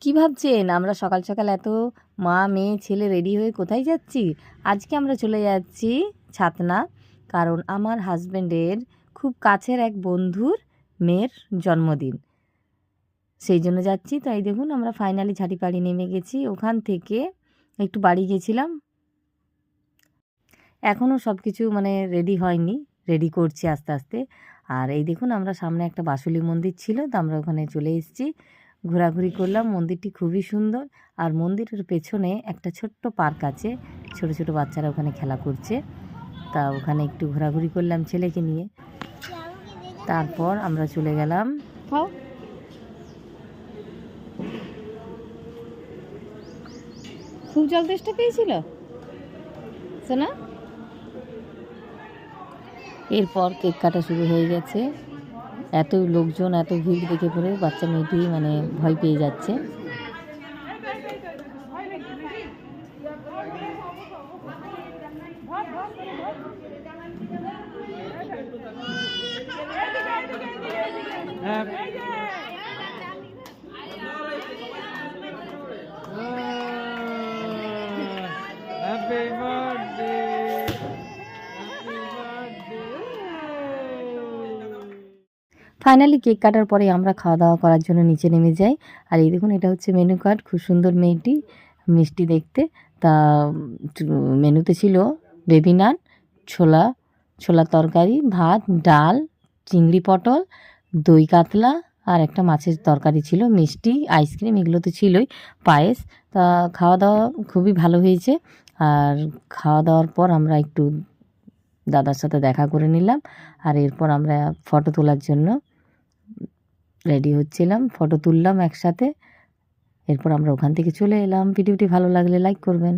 কি ভাবছেন আমরা সকাল সকাল এত মা মেয়ে ছেলে রেডি হয়ে কোথায় যাচ্ছি? আজকে আমরা চলে যাচ্ছি ছাতনা। কারণ আমার হাজব্যান্ডের খুব কাছের এক বন্ধুর মেয়ের জন্মদিন, সেই জন্য যাচ্ছি। তো এই দেখুন আমরা ফাইনালি ঝাটিপাড়ি নেমে গেছি। ওখান থেকে একটু বাড়ি গেছিলাম, এখনও সব কিছু মানে রেডি হয়নি, রেডি করছি আস্তে আস্তে। আর এই দেখুন আমরা সামনে একটা বাসুলি মন্দির ছিল, তো আমরা ওখানে চলে এসেছি, ঘোরাঘুরি করলাম। মন্দিরটি খুবই সুন্দর। আর মন্দিরের পেছনে একটা ছোট্ট পার্ক আছে, ছোট ছোট বাচ্চারা ওখানে খেলা করছে। তা ওখানে একটু ঘোরাঘুরি করলাম ছেলেকে নিয়ে। তারপর আমরা চলে গেলাম। খুব জল তেষ্টা পেয়েছিল না? এরপর কেক কাটা শুরু হয়ে গেছে। এত লোকজন, এত ভিড় দেখে পড়ে বাচ্চা মেয়েটি মানে ভয় পেয়ে যাচ্ছে। ফাইনালি কেক কাটার পরে আমরা খাওয়া দাওয়া করার জন্য নিচে নেমে যাই। আর এই দেখুন এটা হচ্ছে মেনু কার্ড, খুব সুন্দর মেয়েটি, মিষ্টি দেখতে। তা মেনুতে ছিল বেবি নান, ছোলার তরকারি, ভাত, ডাল, চিংড়ি পটল, দই কাতলা আর একটা মাছের তরকারি ছিল, মিষ্টি, আইসক্রিম, এগুলো তো ছিলই, পায়েস। তা খাওয়া দাওয়া খুবই ভালো হয়েছে। আর খাওয়া দাওয়ার পর আমরা একটু দাদার সাথে দেখা করে নিলাম। আর এরপর আমরা ফটো তোলার জন্য রেডি হচ্ছিলাম, ফটো তুললাম একসাথে। এরপর আমরা ওখান থেকে চলে এলাম। ভিডিওটি ভালো লাগলে লাইক করবেন।